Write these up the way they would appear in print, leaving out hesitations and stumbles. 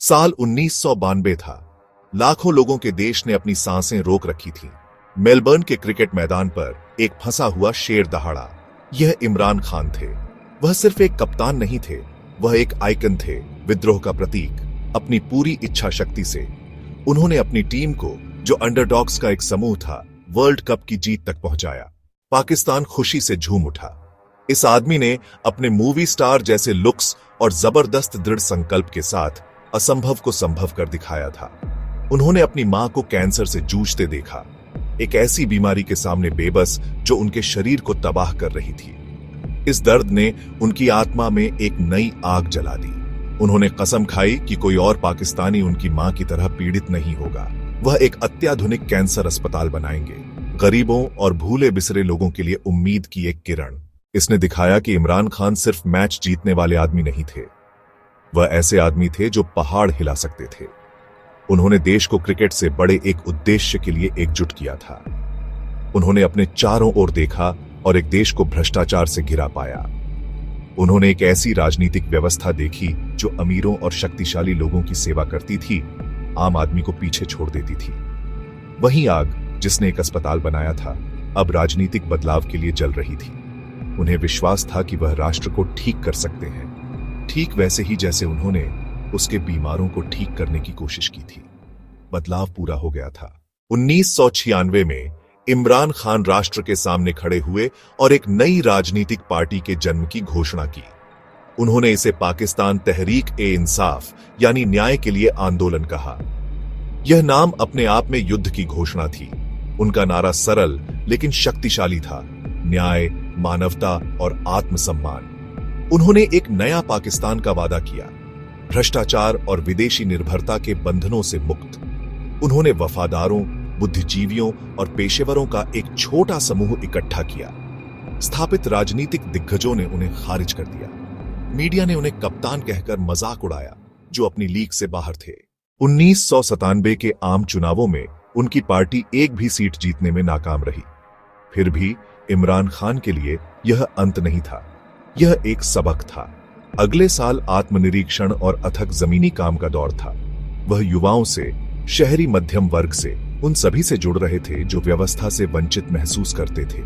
साल 1992 था। लाखों लोगों के देश ने अपनी सांसें रोक रखी थीं। मेलबर्न के क्रिकेट मैदान पर एक फंसा हुआ शेर दहाड़ा। यह इमरान खान थे। वह सिर्फ एक कप्तान नहीं थे, वह एक आइकन थे, विद्रोह का प्रतीक। अपनी पूरी इच्छा शक्ति से उन्होंने अपनी टीम को, जो अंडरडॉग्स का एक समूह था, वर्ल्ड कप की जीत तक पहुंचाया। पाकिस्तान खुशी से झूम उठा। इस आदमी ने अपने मूवी स्टार जैसे लुक्स और जबरदस्त दृढ़ संकल्प के साथ असंभव को संभव कर दिखाया था। उन्होंने अपनी मां को कैंसर से जूझते देखा, एक ऐसी बीमारी के सामने बेबस जो उनके शरीर को तबाह कर रही थी। इस दर्द ने उनकी आत्मा में एक नई आग जला दी। उन्होंने कसम खाई कि कोई और पाकिस्तानी उनकी मां की तरह पीड़ित नहीं होगा। वह एक अत्याधुनिक कैंसर अस्पताल बनाएंगे, गरीबों और भूले बिसरे लोगों के लिए उम्मीद की एक किरण। इसने दिखाया कि इमरान खान सिर्फ मैच जीतने वाले आदमी नहीं थे, वह ऐसे आदमी थे जो पहाड़ हिला सकते थे। उन्होंने देश को क्रिकेट से बड़े एक उद्देश्य के लिए एकजुट किया था। उन्होंने अपने चारों ओर देखा और एक देश को भ्रष्टाचार से घिरा पाया। उन्होंने एक ऐसी राजनीतिक व्यवस्था देखी जो अमीरों और शक्तिशाली लोगों की सेवा करती थी, आम आदमी को पीछे छोड़ देती थी। वही आग जिसने एक अस्पताल बनाया था, अब राजनीतिक बदलाव के लिए जल रही थी। उन्हें विश्वास था कि वह राष्ट्र को ठीक कर सकते हैं, ठीक वैसे ही जैसे उन्होंने उसके बीमारों को ठीक करने की कोशिश की थी। बदलाव पूरा हो गया था। 1996 में इमरान खान राष्ट्र के सामने खड़े हुए और एक नई राजनीतिक पार्टी के जन्म की घोषणा की। उन्होंने इसे पाकिस्तान तहरीक-ए-इंसाफ यानी न्याय के लिए आंदोलन कहा। यह नाम अपने आप में युद्ध की घोषणा थी। उनका नारा सरल लेकिन शक्तिशाली था, न्याय, मानवता और आत्मसम्मान। उन्होंने एक नया पाकिस्तान का वादा किया, भ्रष्टाचार और विदेशी निर्भरता के बंधनों से मुक्त। उन्होंने वफादारों, बुद्धिजीवियों और पेशेवरों का एक छोटा समूह इकट्ठा किया। स्थापित राजनीतिक दिग्गजों ने उन्हें खारिज कर दिया। मीडिया ने उन्हें कप्तान कहकर मजाक उड़ाया, जो अपनी लीग से बाहर थे। 1997 के आम चुनावों में उनकी पार्टी एक भी सीट जीतने में नाकाम रही। फिर भी इमरान खान के लिए यह अंत नहीं था, यह एक सबक था। अगले साल आत्मनिरीक्षण और अथक जमीनी काम का दौर था। वह युवाओं से, शहरी मध्यम वर्ग से, उन सभी से जुड़ रहे थे जो व्यवस्था से वंचित महसूस करते थे।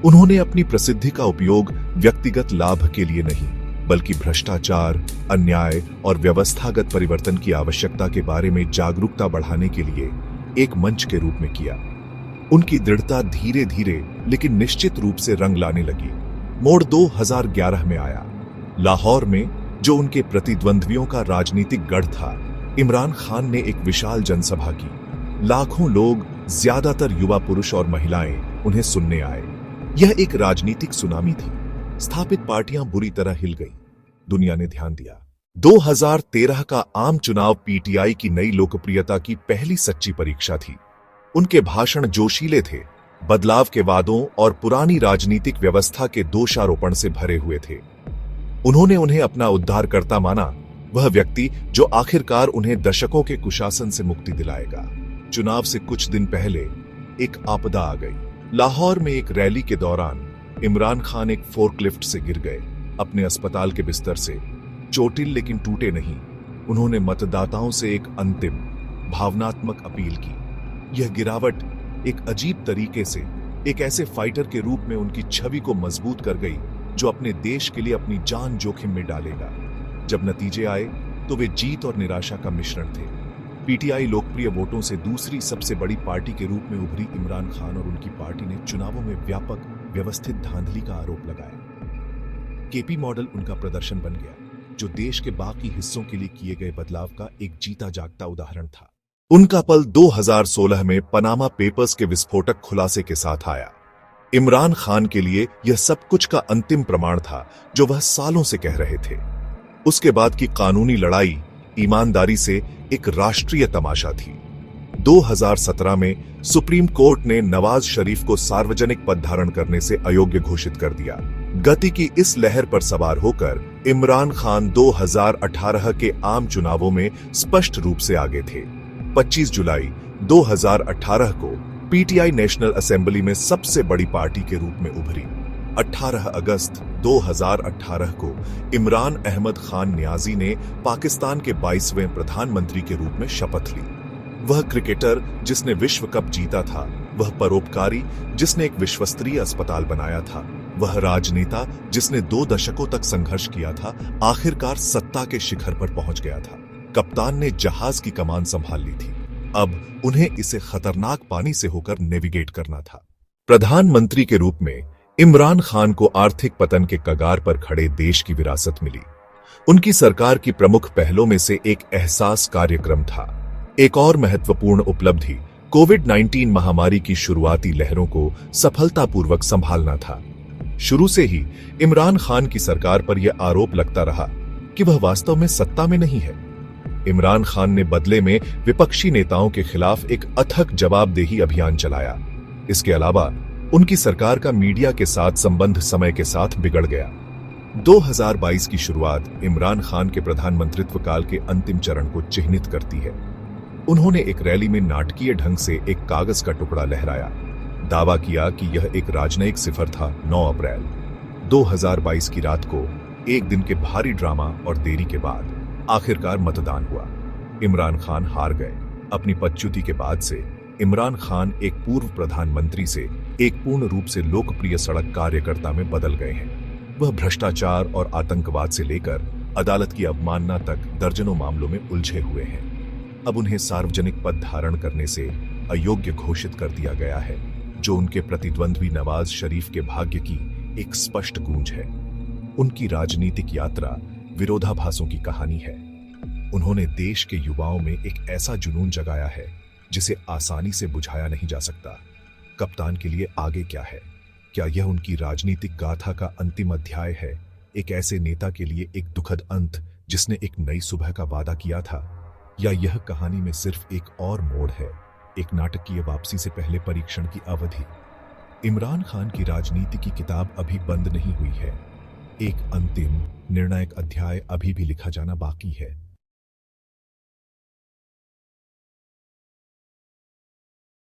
उन्होंने अपनी प्रसिद्धि का उपयोग व्यक्तिगत लाभ के लिए नहीं, बल्कि भ्रष्टाचार, अन्याय और व्यवस्थागत परिवर्तन की आवश्यकता के बारे में जागरूकता बढ़ाने के लिए एक मंच के रूप में किया। उनकी दृढ़ता धीरे धीरे लेकिन निश्चित रूप से रंग लाने लगी। मोड़ 2011 में आया। लाहौर में, जो उनके प्रतिद्वंद्वियों का राजनीतिक गढ़ था, इमरान खान ने एक विशाल जनसभा की। लाखों लोग, ज्यादातर युवा पुरुष और महिलाएं, उन्हें सुनने आए। यह एक राजनीतिक सुनामी थी। स्थापित पार्टियां बुरी तरह हिल गईं। दुनिया ने ध्यान दिया। 2013 का आम चुनाव पीटीआई की नई लोकप्रियता की पहली सच्ची परीक्षा थी। उनके भाषण जोशीले थे, बदलाव के वादों और पुरानी राजनीतिक व्यवस्था के दोषारोपण से भरे हुए थे। उन्होंने उन्हें अपना उद्धारकर्ता माना, वह व्यक्ति जो आखिरकार उन्हें दशकों के कुशासन से मुक्ति दिलाएगा। चुनाव से कुछ दिन पहले एक आपदा आ गई। लाहौर में एक रैली के दौरान इमरान खान एक फोर्कलिफ्ट से गिर गए, अपने अस्पताल के बिस्तर से। चोटिल लेकिन टूटे नहीं। उन्होंने मतदाताओं से एक अंतिम भावनात्मक अपील की। यह गिरावट एक अजीब तरीके से एक ऐसे फाइटर के रूप में उनकी छवि को मजबूत कर गई जो अपने देश के लिए अपनी जान जोखिम में डालेगा। जब नतीजे आए तो वे जीत और निराशा का मिश्रण थे। पीटीआई लोकप्रिय वोटों से दूसरी सबसे बड़ी पार्टी के रूप में उभरी। इमरान खान और उनकी पार्टी ने चुनावों में व्यापक, व्यवस्थित धांधली का आरोप लगाया। केपी मॉडल उनका प्रदर्शन बन गया, जो देश के बाकी हिस्सों के लिए किए गए बदलाव का एक जीता जागता उदाहरण था। उनका पल 2016 में पनामा पेपर्स के विस्फोटक खुलासे के साथ आया। इमरान खान के लिए यह सब कुछ का अंतिम प्रमाण था जो वह सालों से कह रहे थे। उसके बाद की कानूनी लड़ाई ईमानदारी से एक राष्ट्रीय तमाशा थी। 2017 में सुप्रीम कोर्ट ने नवाज शरीफ को सार्वजनिक पद धारण करने से अयोग्य घोषित कर दिया। गति की इस लहर पर सवार होकर इमरान खान 2018 के आम चुनावों में स्पष्ट रूप से आगे थे। 25 जुलाई 2018 को पीटीआई नेशनल असेंबली में सबसे बड़ी पार्टी के रूप में उभरी। 18 अगस्त 2018 को इमरान अहमद खान नियाजी ने पाकिस्तान के 22वें प्रधानमंत्री के रूप में शपथ ली। वह क्रिकेटर जिसने विश्व कप जीता था, वह परोपकारी जिसने एक विश्वस्तरीय अस्पताल बनाया था, वह राजनेता जिसने 2 दशकों तक संघर्ष किया था, आखिरकार सत्ता के शिखर पर पहुंच गया था। कप्तान ने जहाज की कमान संभाल ली थी। अब उन्हें इसे खतरनाक पानी से होकर नेविगेट करना था। प्रधानमंत्री के रूप में इमरान खान को आर्थिक पतन के कगार पर खड़े देश की विरासत मिली। उनकी सरकार की प्रमुख पहलों में से एक एहसास कार्यक्रम था। एक और महत्वपूर्ण उपलब्धि कोविड-19 महामारी की शुरुआती लहरों को सफलतापूर्वक संभालना था। शुरू से ही इमरान खान की सरकार पर यह आरोप लगता रहा कि वह वास्तव में सत्ता में नहीं है। इमरान खान ने बदले में विपक्षी नेताओं के खिलाफ एक अथक जवाबदेही अभियान चलाया। इसके अलावा उनकी सरकार का मीडिया के साथ संबंध समय के साथ बिगड़ गया। 2022 की शुरुआत इमरान खान के प्रधानमंत्रित्व काल के अंतिम चरण को चिह्नित करती है। उन्होंने एक रैली में नाटकीय ढंग से एक कागज का टुकड़ा लहराया, दावा किया कि यह एक राजनयिक सिफर था। 9 अप्रैल 2022 की रात को एक दिन के भारी ड्रामा और देरी के बाद आखिरकार मतदान हुआ। इमरान खान हार गए। अपनी पदच्युति के बाद से इमरान खान एक पूर्व प्रधानमंत्री से एक पूर्ण रूप से लोकप्रिय सड़क कार्यकर्ता में बदल गए हैं। वह भ्रष्टाचार और आतंकवाद से लेकर अदालत की अवमानना तक दर्जनों मामलों में उलझे हुए हैं। अब उन्हें सार्वजनिक पद धारण करने से अयोग्य घोषित कर दिया गया है, जो उनके प्रतिद्वंद्वी नवाज शरीफ के भाग्य की एक स्पष्ट गूंज है। उनकी राजनीतिक यात्रा विरोधाभासों की कहानी है। उन्होंने देश के युवाओं में एक ऐसा जुनून जगाया है जिसे आसानी से बुझाया नहीं जा सकता। कप्तान के लिए आगे क्या है? क्या यह उनकी राजनीतिक गाथा का अंतिम अध्याय है? एक ऐसे नेता के लिए एक दुखद अंत जिसने एक नई सुबह का वादा किया था? या यह कहानी में सिर्फ एक और मोड़ है, एक नाटकीय वापसी से पहले परीक्षण की अवधि? इमरान खान की राजनीति की किताब अभी बंद नहीं हुई है। एक अंतिम निर्णायक अध्याय अभी भी लिखा जाना बाकी है।